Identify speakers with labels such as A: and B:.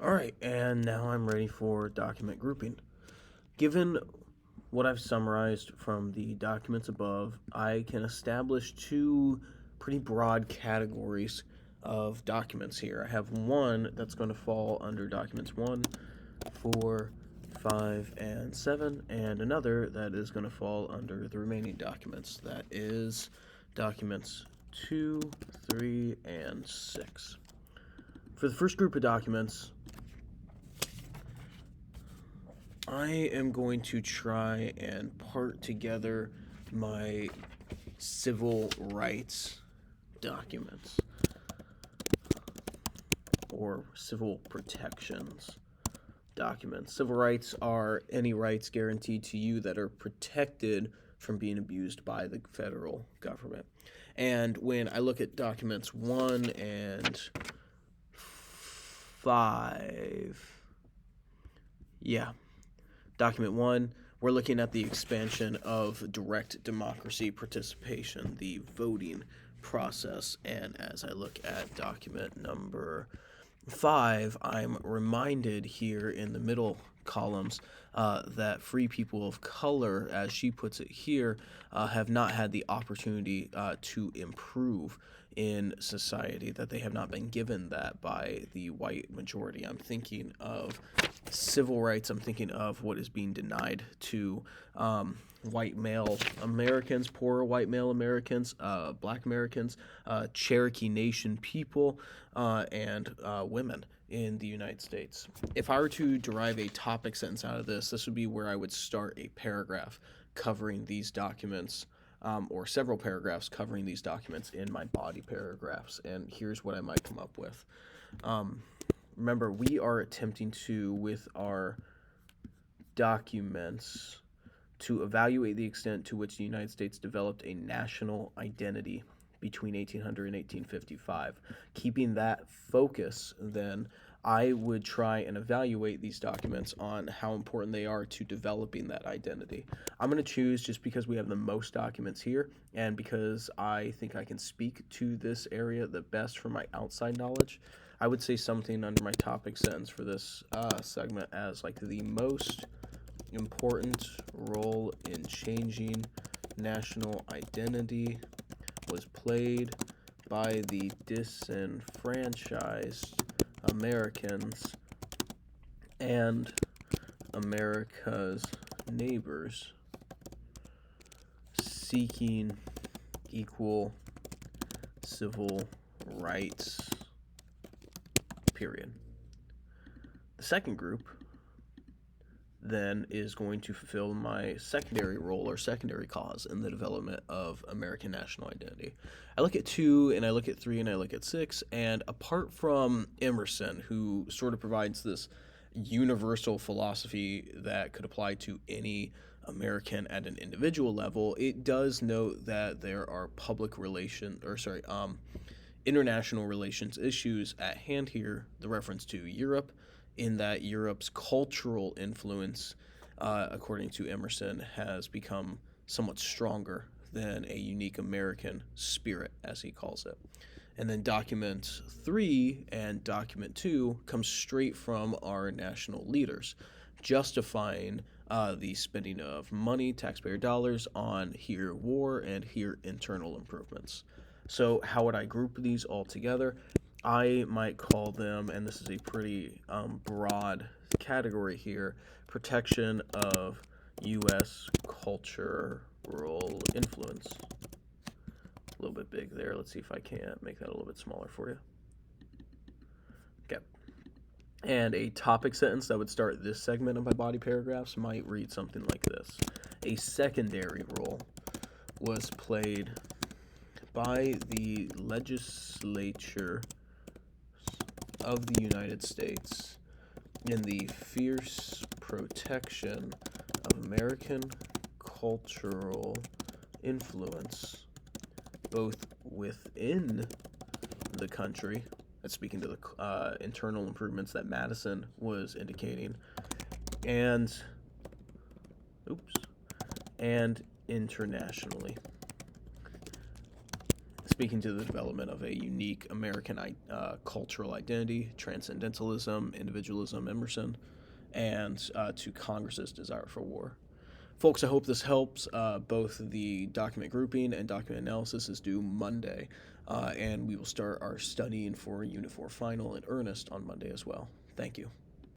A: Alright, and now I'm ready for document grouping. Given what I've summarized from the documents above, I can establish two pretty broad categories of documents here. I have one that's going to fall under documents 1, 4, 5, and 7, and another that is going to fall under the remaining documents. That is documents 2, 3, and 6. For the first group of documents, I am going to try and part together my civil rights documents or civil protections documents. Civil rights are any rights guaranteed to you that are protected from being abused by the federal government. And when I look at documents 1 and 5, Document 1, we're looking at the expansion of direct democracy participation, the voting process. And as I look at document number 5, I'm reminded here in the middle columns that free people of color, as she puts it here, have not had the opportunity to improve in society, that they have not been given that by the white majority. I'm thinking of civil rights. I'm thinking of what is being denied to white male Americans, poorer white male Americans, black Americans, Cherokee Nation people, and women in the United States. If I were to derive a topic sentence out of this would be where I would start a paragraph covering these documents, or several paragraphs covering these documents in my body paragraphs. And here's what I might come up with. Remember, we are attempting to, with our documents, to evaluate the extent to which the United States developed a national identity between 1800 and 1855. Keeping that focus, then, I would try and evaluate these documents on how important they are to developing that identity. I'm going to choose, just because we have the most documents here, and because I think I can speak to this area the best from my outside knowledge, I would say something under my topic sentence for this segment as like the most important role in changing national identity was played by the disenfranchised Americans and America's neighbors seeking equal civil rights, period. The second group then is going to fulfill my secondary role or secondary cause in the development of American national identity. I look at 2 and I look at 3 and I look at 6, and apart from Emerson, who sort of provides this universal philosophy that could apply to any American at an individual level, it does note that there are international relations issues at hand here. The reference to Europe, in that Europe's cultural influence, according to Emerson, has become somewhat stronger than a unique American spirit, as he calls it. And then document 3 and document 2 come straight from our national leaders, justifying the spending of money, taxpayer dollars, on here war and here internal improvements. So how would I group these all together? I might call them, and this is a pretty broad category here, protection of U.S. cultural influence. A little bit big there. Let's see if I can't make that a little bit smaller for you. Okay. And a topic sentence that would start this segment of my body paragraphs might read something like this. A secondary role was played by the legislature of the United States in the fierce protection of American cultural influence, both within the country, that's speaking to the internal improvements that Madison was indicating, and internationally. speaking to the development of a unique American cultural identity, transcendentalism, individualism, Emerson, and to Congress's desire for war. Folks, I hope this helps. Both the document grouping and document analysis is due Monday, and we will start our studying for Unit 4 final in earnest on Monday as well. Thank you.